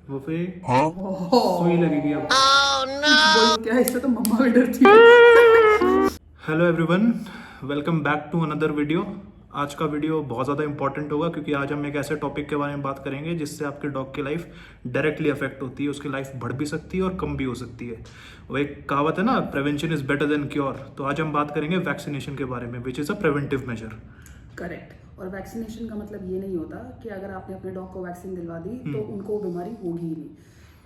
वो फिर सुई लगेगी अब। बोल क्या, इससे तो मम्मा भी डरती है। Hello everyone, welcome back to another video. आज का वीडियो बहुत ज़्यादा इंपॉर्टेंट होगा क्योंकि आज हम एक ऐसे टॉपिक के बारे में बात करेंगे जिससे आपके डॉग की लाइफ डायरेक्टली अफेक्ट होती है। उसकी लाइफ बढ़ भी सकती है और कम भी हो सकती है। वो एक कहावत है ना, prevention is better than cure. तो आज हम बात करेंगे वैक्सीनेशन के बारे में, which is a preventive measure. Correct. और वैक्सीनेशन का मतलब ये नहीं होता कि अगर आपने अपने डॉग को वैक्सीन दिलवा दी तो उनको बीमारी होगी ही नहीं।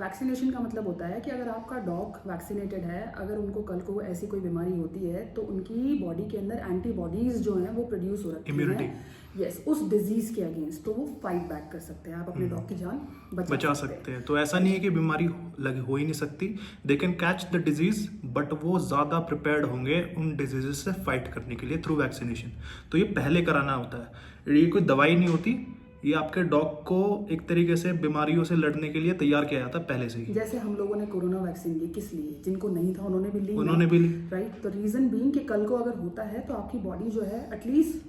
वैक्सीनेशन का मतलब होता है कि अगर आपका डॉग वैक्सीनेटेड है, अगर उनको कल को ऐसी कोई बीमारी होती है तो उनकी बॉडी के अंदर एंटीबॉडीज जो हैं वो प्रोड्यूस हो रखी Immunity. हैं। यस, उस डिजीज के अगेंस्ट, तो वो फाइट बैक कर सकते हैं। आप अपने डॉग की जान बचा सकते हैं। तो ऐसा नहीं है कि बीमारी हो ही नहीं सकती। They can catch the disease, but वो ज़्यादा प्रिपेयर्ड होंगे उन डिजीजेस से फाइट करने के लिए थ्रू वैक्सीनेशन। तो ये पहले कराना होता है। ये कोई दवाई नहीं होती, ये आपके डॉग को एक तरीके से बीमारियों से लड़ने के लिए तैयार किया जाता है पहले से ही। जैसे हम लोगों ने कोरोना वैक्सीन ली, किस लिए? जिनको नहीं था उन्होंने भी ली, उन्होंने भी ली। राइट। तो रीजन बीइंग कि कल को अगर होता है तो आपकी बॉडी जो है एटलीस्ट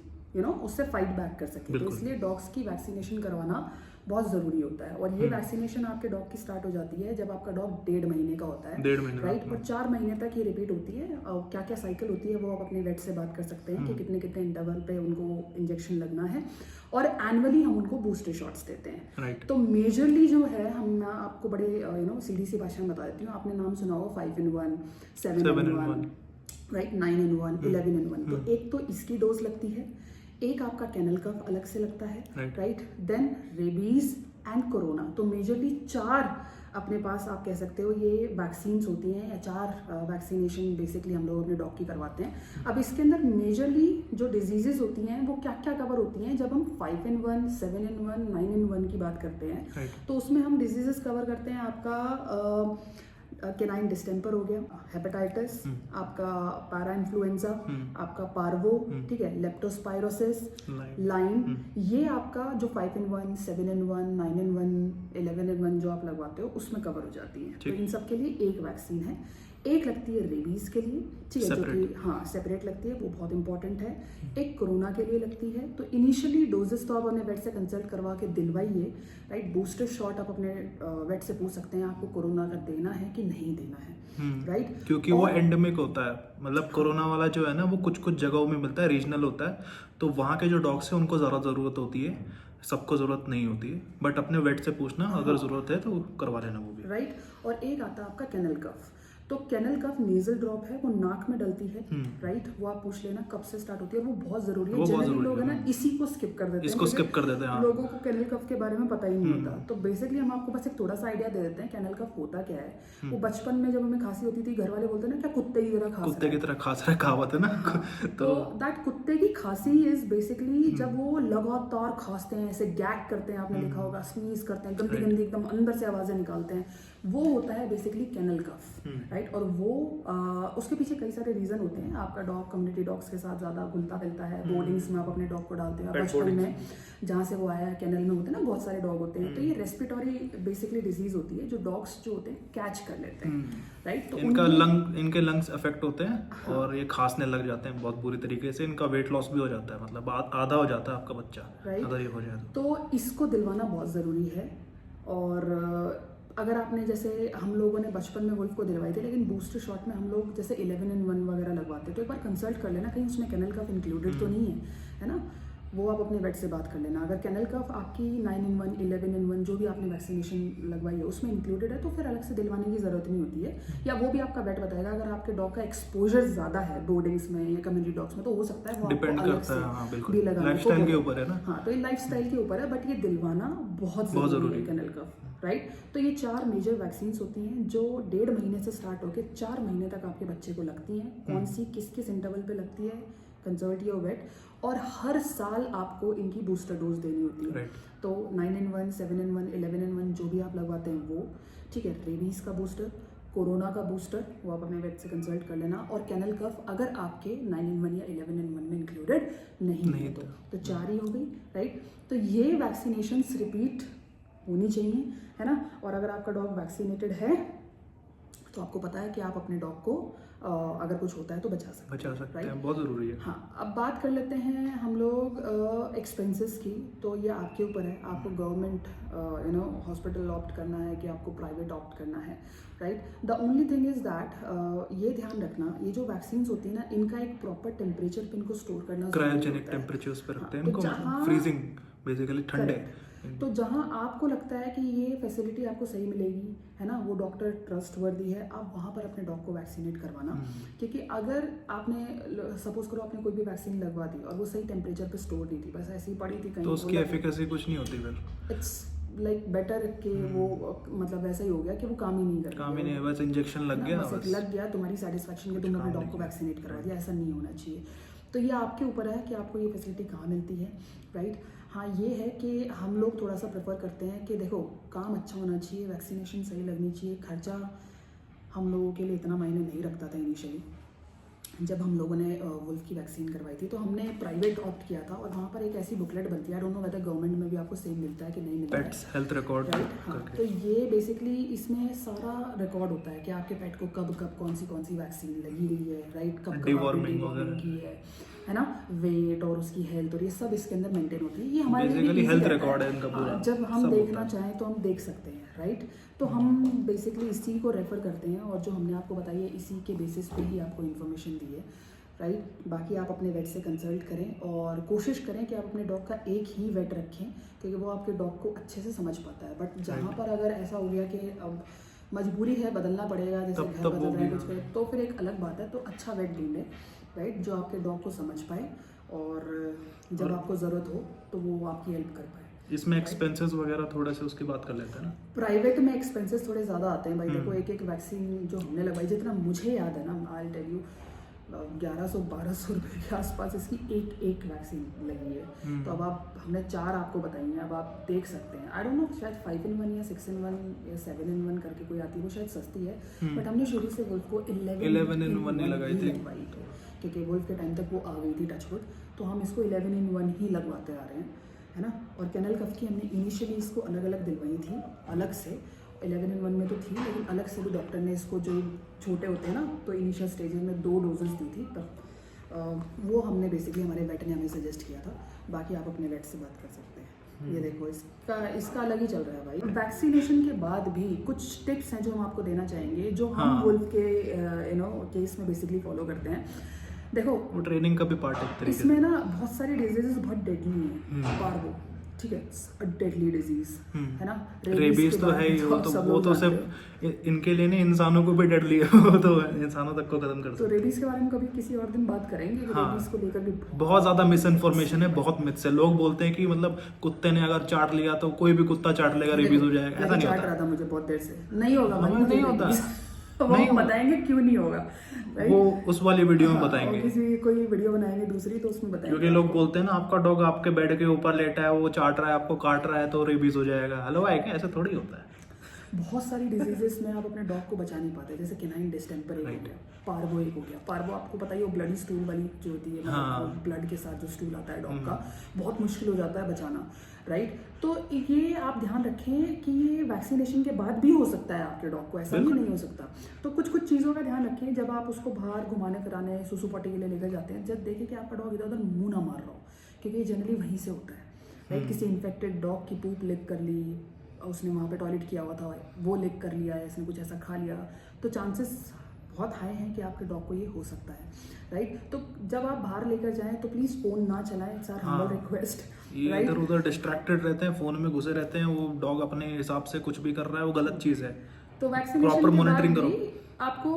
उससे फाइट बैक कर सके। तो इसलिए डॉग्स की वैक्सीनेशन करवाना बहुत जरूरी होता है। और ये वैक्सीनेशन आपके डॉग की स्टार्ट हो जाती है जब आपका डॉग 1.5 महीने का होता है, 1.5 महीने, राइट। और 4 महीने तक ये रिपीट होती है। और क्या क्या साइकिल होती है वो आप अपने वेट से बात कर सकते हैं कि कितने कितने इंटरवल पे उनको इंजेक्शन लगना है। और एनुअली हम उनको बूस्टर शॉट्स देते हैं, राइट। तो मेजरली जो है, हम आपको बड़े सीधी सी भाषा में बता देती हूँ। आपने नाम सुना होगा 5-in-1, 7-in-1, right, 9-in-1, 11-in-1। तो एक तो इसकी डोज लगती है, एक आपका कैनल कफ अलग से लगता है, right. Then rabies and corona. तो मेजरली 4 अपने पास आप कह सकते हो ये वैक्सीन्स होती हैं, या 4 वैक्सीनेशन बेसिकली हम लोग अपने डॉग की करवाते हैं। अब इसके अंदर मेजरली जो डिजीजेस होती हैं वो क्या क्या कवर होती हैं। जब हम 5-in-1, 7-in-1, 9-in-1 की बात करते हैं तो उसमें हम डिजीजेस कवर करते हैं। आपका केनाइन डिस्टेम्पर हो गया, हेपेटाइटिस, आपका पैरा इन्फ्लुएंजा, आपका पार्वो, ठीक है, लेप्टोस्पाइरोसिस, लाइम। ये आपका जो 5-in-1, 7-in-1, 9-in-1, 11-in-1 जो आप लगवाते हो उसमें कवर हो जाती है। तो इन सब के लिए एक वैक्सीन है। एक लगती है रेबीज के लिए, ठीक है, जो कि सेपरेट लगती है, वो बहुत इंपॉर्टेंट है। एक कोरोना के लिए लगती है। तो इनिशियली डोजेस तो आप अपने वेट से कंसल्ट करवा के दिलवाइए, राइट। बूस्टर शॉट आप अपने वेट से पूछ सकते हैं आपको कोरोना का देना है कि नहीं देना है, राइट। क्योंकि वो एंडेमिक होता है, मतलब कोरोना वाला जो है ना वो कुछ कुछ जगहों में मिलता है, रीजनल होता है। तो वहाँ के जो डॉग्स हैं उनको ज़्यादा ज़रूरत होती है, सबको ज़रूरत नहीं होती है। बट अपने वेट से पूछना, अगर ज़रूरत है तो करवा लेना वो भी, राइट। और एक आता है आपका कैनल कफ। तो कैनल कफ नेजल ड्रॉप है, वो नाक में डलती है, राइट। वो आप पूछ लेना कब से स्टार्ट होती है, और वो बहुत जरूरी है। जनरली लोग है ना इसी को स्किप कर देते हैं, इसको स्किप कर देते हैं। लोगों को कैनल कफ के बारे में पता ही नहीं होता। तो बेसिकली हम आपको बस एक थोड़ा सा आइडिया दे देते हैं कैनल कफ होता क्या है। वो बचपन में जब हमें खांसी होती थी, घर वाले बोलते हैं ना क्या कुत्ते की तरह खांस, कुत्ते की तरह खांस रहा, कहावत है ना। तो दैट कुत्ते की खांसी इज बेसिकली जब वो लगातार खांसते हैं, ऐसे गैग करते हैं, आपने देखा होगा, स्नीज करते हैं, गंदी गंदी एकदम अंदर से आवाजें निकालते हैं, वो होता है बेसिकली कैनल कफ, राइट। और वो उसके पीछे कई सारे रीजन होते हैं। आपका डॉग कम्युनिटी डॉग्स के साथ ज्यादा घुलता मिलता है, बोर्डिंग्स में आप अपने डॉग को डालते हैं, बचपन में जहाँ से वो आया है, कैनल में होते हैं ना बहुत सारे डॉग होते हैं। तो ये रेस्पिरेटरी बेसिकली डिजीज होती है जो डॉग्स जो होते हैं कैच कर लेते हैं, राइट। तो इनके लंग्स अफेक्ट होते हैं और ये खांसने लग जाते हैं बहुत बुरी तरीके से। इनका वेट लॉस भी हो जाता है, मतलब आधा हो जाता है आपका बच्चा, अगर ये हो जाए तो इसको दिलवाना बहुत ज़रूरी है। और अगर आपने, जैसे हम लोगों ने बचपन में वुल्फ को दिलवाई थी, लेकिन बूस्टर शॉट में हम लोग जैसे 11-in-1 वगैरह लगवाते, तो एक बार कंसल्ट कर लेना कहीं उसमें कैनल कफ इंक्लूडेड तो नहीं है ना। वो आप अपने वेट से बात कर लेना। अगर कैनल कफ आपकी 9-in-1, 11-in-1 जो भी आपने वैक्सीनेशन लगवाई है उसमें इंक्लूडेड है तो फिर अलग से दिलवाने की ज़रूरत नहीं होती है, या वो भी आपका वेट बताएगा। अगर आपके डॉग का एक्सपोजर ज़्यादा है बोर्डिंग्स में या कम्युनिटी डॉग्स में तो हो सकता है वो डिपेंड अलग करता से है, हाँ बिल्कुल, भी लगाना, लाइफस्टाइल के ऊपर है ना। हाँ, तो ये लाइफस्टाइल के ऊपर है, बट ये दिलवाना बहुत ज़रूरी है कैनल कफ, राइट। तो ये 4 मेजर वैक्सीन होती हैं जो 1.5 महीने से स्टार्ट होकर 4 महीने तक आपके बच्चे को लगती हैं। कौन सी किस किस इंटरवल पे लगती है, कंसल्ट योर वेट। और हर साल आपको इनकी बूस्टर डोज देनी होती है। तो 9-in-1, 7-in-1, 11-in-1 जो भी आप लगवाते हैं वो, ठीक है। रेबीज का बूस्टर, कोरोना का बूस्टर, वो आप अपने वेट से कंसल्ट कर लेना। और कैनल कफ अगर आपके 9-in-1 या 11-in-1 में इंक्लूडेड नहीं है तो 4 ही हो गई, राइट। तो ये वैक्सीनेशंस रिपीट होनी चाहिए, है ना। और अगर आपका डॉग वैक्सीनेटेड है तो आपको पता है कि आप अपने डॉग को अगर कुछ होता है तो बचा सकते हैं, बहुत ज़रूरी है। हाँ, अब बात कर लेते हैं हम लोग एक्सपेंसेस की। तो ये आपके ऊपर है, आपको गवर्नमेंट हॉस्पिटल ऑप्ट करना है कि आपको प्राइवेट ऑप्ट करना है, right. The only thing is that ये ध्यान रखना, ये जो वैक्सीन होती है ना, इनका एक प्रॉपर टेम्परेचर पे इनको स्टोर करना, क्रायोजेनिक टेम्परेचर्स पे रखते हैं इनको, फ्रीजिंग बेसिकली, ठंडे। तो जहाँ आपको लगता है कि ये फैसिलिटी आपको सही मिलेगी, है ना, वो डॉक्टर ट्रस्टवर्दी है, आप वहाँ पर अपने डॉग को वैक्सीनेट करवाना। क्योंकि अगर आपने सपोज करो आपने कोई भी वैक्सीन लगवा दी और वो सही टेम्परेचर पे स्टोर नहीं थी, बस ऐसी ही पड़ी थी कहीं, तो उसकी एफिकेसी कुछ नहीं होती फिर। इट्स लाइक बेटर कि वो मतलब वैसा ही हो गया कि वो काम ही नहीं कर, काम ही नहीं, बस इंजेक्शन लग गया, बस लग गया, तुम्हारी सेटिस्फेक्शन के तुमने अपने डॉग को वैक्सीनेट करवा दिया, ऐसा नहीं होना चाहिए। तो ये आपके ऊपर है कि आपको ये फैसिलिटी कहाँ मिलती है, राइट। हाँ, ये है कि हम लोग थोड़ा सा प्रेफर करते हैं कि देखो काम अच्छा होना चाहिए, वैक्सीनेशन सही लगनी चाहिए, खर्चा हम लोगों के लिए इतना मायने नहीं रखता था इनिशियली। जब हम लोगों ने वुल्फ की वैक्सीन करवाई थी तो हमने प्राइवेट ऑप्ट किया था, और वहाँ पर एक ऐसी बुकलेट बनती है, I don't know whether government में भी आपको सेम मिलता है कि नहीं मिलता है, पेट्स हेल्थ रिकॉर्ड, राइट। हाँ, तो ये बेसिकली इसमें सारा रिकॉर्ड होता है कि आपके पेट को कब कब कौन सी वैक्सीन लगी हुई है, राइट, कब डिवॉर्मिंग की है ना, वेट और उसकी हेल्थ और ये सब इसके अंदर मेंटेन होती है। ये हमारे लिए हेल्थ रिकॉर्ड है इनका पूरा, जब हम देखना चाहें तो हम देख सकते हैं, राइट। तो हम बेसिकली इसी को रेफर करते हैं, और जो हमने आपको बताई है इसी के बेसिस पे ही आपको इन्फॉर्मेशन दी है, राइट। बाकी आप अपने वेट से कंसल्ट करें और कोशिश करें कि आप अपने डॉग का एक ही वेट रखें, क्योंकि वो आपके डॉग को अच्छे से समझ पाता है। बट जहाँ पर अगर ऐसा हो गया कि अब मजबूरी है, बदलना पड़ेगा, जैसे घर बदल रहा है कुछ, तो फिर एक अलग बात है। तो अच्छा वेट ढूंढें, राइट, जो आपके डॉग को समझ पाए और जब आपको ज़रूरत हो तो वो आपकी हेल्प कर पाए। इसमें एक्सपेंसेस वगैरह थोड़े से उसकी बात कर लेते हैं ना। प्राइवेट में एक्सपेंसेस थोड़े ज़्यादा आते हैं भाई। देखो एक वैक्सीन जो हमने लगवाई, जितना मुझे याद है ना, आई टेल यू 1100-1200 रुपये के आसपास इसकी एक वैक्सीन लगी है। तो अब हमने 4 आपको बताई हैं, अब आप देख सकते हैं। आई डोंट नो, शायद 5-in-1 या 6-in-1 या 7-in-1 करके कोई आती है, वो शायद सस्ती है। बट हमने शुरू से वुल्फ को 11-in-1 लगाई थी, क्योंकि वुल्फ के टाइम तक वो आ गई थी, टचवुड। तो हम इसको 11-in-1 ही लगवाते आ रहे हैं, है ना। और कैनल कफ की हमने इनिशियली इसको अलग अलग दिलवाई थी, अलग से 11-in-1 में तो थी, लेकिन अलग से भी डॉक्टर ने इसको, जो छोटे होते हैं ना, तो इनिशियल स्टेजेस में 2 डोजेस दी थी, तब वो हमने बेसिकली हमारे वेट ने हमें सजेस्ट किया था। बाकी आप अपने वेट से बात कर सकते हैं। ये देखो इसका अलग ही चल रहा है भाई। वैक्सीनेशन के बाद भी कुछ टिप्स हैं जो हम आपको देना चाहेंगे, जो हम वुल्फ के केस में बेसिकली फॉलो करते हैं। देखो, वो ट्रेनिंग का भी पार्ट है इसमें ना बहुत सारी डिजीजेस बहुत डेडली हैं। पार्वो, ठीक है, डेडली डिजीज है ना, रेबीज तो है ही, वो तो सिर्फ इनके लिए नहीं, इंसानों को भी डेडली है, वो तो इंसानों तक को खत्म कर सकते। तो रेबीज के बारे में कभी किसी और दिन बात करेंगे। रेबीज को लेकर भी बहुत ज्यादा मिस इन्फॉर्मेशन है, बहुत मिथ है। लोग बोलते हैं कि मतलब कुत्ते ने अगर चाट लिया तो कोई भी कुत्ता चाट लेगा, रेबीज हो जाएगा, ऐसा नहीं होता। चाट रहा था मुझे बहुत देर से, नहीं होगा भाई, नहीं होता। नहीं बताएंगे क्यों नहीं होगा, वो उस वाली वीडियो में बताएंगे, किसी कोई वीडियो बनाएंगे दूसरी, तो उसमें बताएंगे। क्योंकि लोग बोलते हैं ना, आपका डॉग आपके बेड के ऊपर लेटा है, वो चाट रहा है, आपको काट रहा है तो रेबीज हो जाएगा। हेलो भाई, क्या ऐसा थोड़ी होता है। बहुत सारी डिजीजेस में आप अपने डॉग को बचा नहीं पाते, जैसे केनाइन डिस्टेम्पर एक हो गया, पार्वो एक हो गया। पार्वो आपको पता ही, वो ब्लडी स्टूल वाली जो होती है, मतलब ब्लड के साथ जो स्टूल आता है डॉग का, बहुत मुश्किल हो जाता है बचाना, राइट। तो ये आप ध्यान रखें कि ये वैक्सीनेशन के बाद भी हो सकता है आपके डॉग को, ऐसा भी नहीं हो सकता। तो कुछ चीज़ों का ध्यान रखें जब आप उसको बाहर घुमाने फिराने, सुसु पट्टी के लिए लेकर जाते हैं। जब देखें कि आपका डॉग इधर उधर मुंह ना मार रहा हो, क्योंकि ये जनरली वहीं से होता है, राइट। किसी इन्फेक्टेड डॉग की पूप लिक कर ली, उसने वहाँ पे टॉयलेट किया हुआ था, वो लिक कर लिया है, इसने कुछ ऐसा खा लिया, तो चांसेस बहुत हाई हैं कि आपके डॉग को ये हो सकता है, राइट। तो जब आप बाहर लेकर जाएं तो प्लीज़ फ़ोन ना चलाएं, इट्स आवर हम्बल रिक्वेस्ट। ये इधर उधर डिस्ट्रैक्टेड रहते हैं, फ़ोन में घुसे रहते हैं, वो डॉग अपने हिसाब से कुछ भी कर रहा है, वो गलत चीज़ है। तो वैक्सीनेशन के बाद भी आपको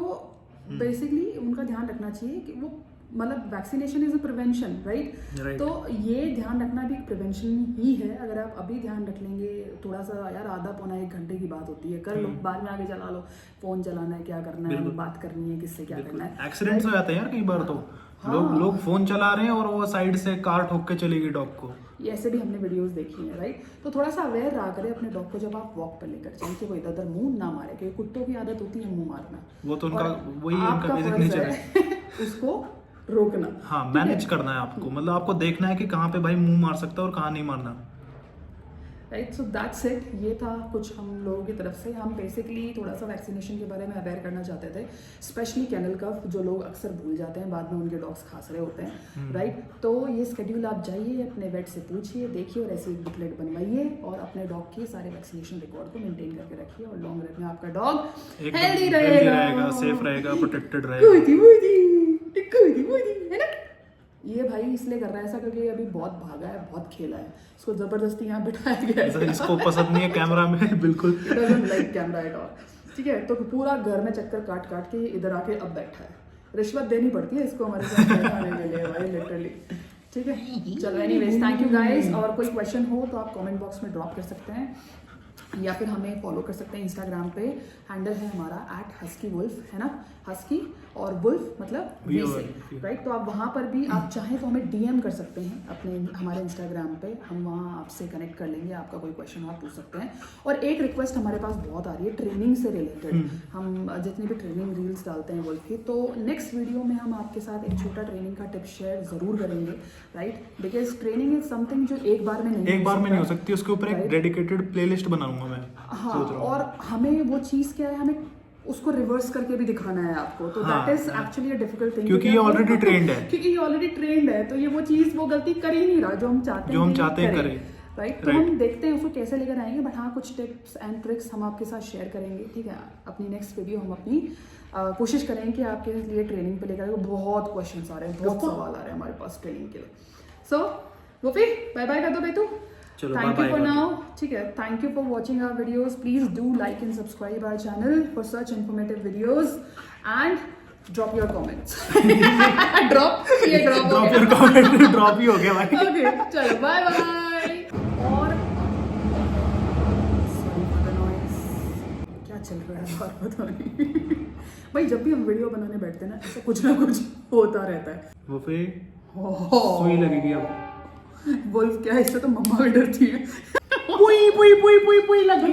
बेसिकली उनका ध्यान रखना चाहिए कि वो, मतलब vaccination is a prevention, right. तो ये ध्यान रखना भी प्रिवेंशन ही है। अगर आप अभी ध्यान रख लेंगे, थोड़ा सा यार, आधा पौना 1 घंटे की बात होती है, कर लो, बाद में आगे चला लो, फोन चलाना है, क्या करना है, बात करनी है, किससे क्या करना है। एक्सीडेंट्स हो जाते हैं यार कई बार, तो लोग फोन चला रहे हैं और वो साइड से कार ठोक के चलेगी डॉग को। ये ऐसे भी हमने वीडियोस देखी हैं, राइट। तो थोड़ा सा अवेयर रहा करें अपने डॉग को जब आप वॉक पर लेकर जाएं, कि वो इधर उधर मुंह ना मारे, क्योंकि कुत्तों की आदत होती है मुंह मारना, वो तो उनका वही उनका बेसिक नेचर है, उसको रोकना। हाँ, मैनेज करना है आपको, मतलब आपको देखना है कि कहाँ पे भाई मुंह मार सकता है और कहाँ नहीं मारना, राइट। सो दैट्स इट, ये था कुछ हम लोगों की तरफ से। हम बेसिकली थोड़ा सा वैक्सीनेशन के बारे में अवेयर करना चाहते थे, स्पेशली कैनल कफ जो लोग अक्सर भूल जाते हैं, बाद में उनके डॉग्स खास रहे होते हैं, राइट। तो ये स्केड्यूल आप जाइए, अपने वेट से पूछिए, देखिए और ऐसी एक बुकलेट बनवाइए और अपने डॉग के सारे वैक्सीनेशन रिकॉर्ड को मेंटेन करके रखिए और लॉन्ग रन में आपका डॉग हेल्दी रहेगा, सेफ रहेगा, प्रोटेक्टेड है ना। ये भाई इसलिए कर रहा है ऐसा क्योंकि अभी बहुत भागा है, बहुत खेला है, इसको जबरदस्ती यहाँ बिठाया गया है। इसको पसंद नहीं है कैमरा में, बिल्कुल लाइक कैमरा एट ऑल, ठीक है। तो पूरा घर में चक्कर काट काट के इधर आके अब बैठा है। रिश्वत देनी पड़ती है इसको हमारे साथ आने के लिए भाई, लिटरली, ठीक है। चलो एनीवेज, थैंक यू गाइस। और कोई क्वेश्चन हो तो आप कमेंट बॉक्स में ड्रॉप कर सकते हैं या फिर हमें फॉलो कर सकते हैं इंस्टाग्राम पे। हैंडल है हमारा @husky_wolf, है ना, हस्की और वुल्फ मतलब वी से, राइट। तो आप वहाँ पर भी आप चाहें तो हमें डीएम कर सकते हैं अपने हमारे इंस्टाग्राम पे, हम वहाँ आपसे कनेक्ट कर लेंगे, आपका कोई क्वेश्चन आप पूछ सकते हैं। और एक रिक्वेस्ट हमारे पास बहुत आ रही है ट्रेनिंग से रिलेटेड, हम जितनी भी ट्रेनिंग रील्स डालते हैं वुल्फ की, तो नेक्स्ट वीडियो में हम आपके साथ एक छोटा ट्रेनिंग का टिप शेयर ज़रूर करेंगे, right. Because training is something जो एक बार में नहीं हो सकती, उसके ऊपर एक डेडिकेटेड प्लेलिस्ट बनाऊंगा मैं। हाँ, और हमें वो चीज़ क्या है, हमें उसको रिवर्स करके भी दिखाना है आपको, तो that is actually a difficult thing, क्योंकि ये ऑलरेडी ट्रेंड है, क्योंकि ये ऑलरेडी ट्रेंड है, तो ये वो चीज़ वो गलती कर ही नहीं रहा जो हम चाहते हैं करें, राइट। तो हम देखते हैं उसको कैसे लेकर आएंगे, बट हाँ कुछ टिप्स एंड ट्रिक्स हम आपके साथ शेयर करेंगे, ठीक है। अपनी नेक्स्ट वीडियो हम अपनी कोशिश करेंगे कि आपके लिए ट्रेनिंग पे लेकर, बहुत क्वेश्चन आ रहे हैं, बहुत सवाल आ रहे हैं हमारे पास ट्रेनिंग के लिए। सो गोपी बाय बाय कर दो बेटू, thank you for now, ठीक है। thank you for watching our videos, please do like and subscribe our channel for such informative videos and drop your comments drop your comment drop ही हो गया भाई। okay चलो bye bye। और sorry for the noise, क्या चल रहा है और पता नहीं भाई, जब भी हम वीडियो बनाने बैठते हैं ना ऐसा कुछ ना कुछ होता रहता है। वो फिर सुई लगेगी अब। वुल्फ क्या, इससे तो मम्मा भी डरती है। पुई पुई पुई पुई पुई लग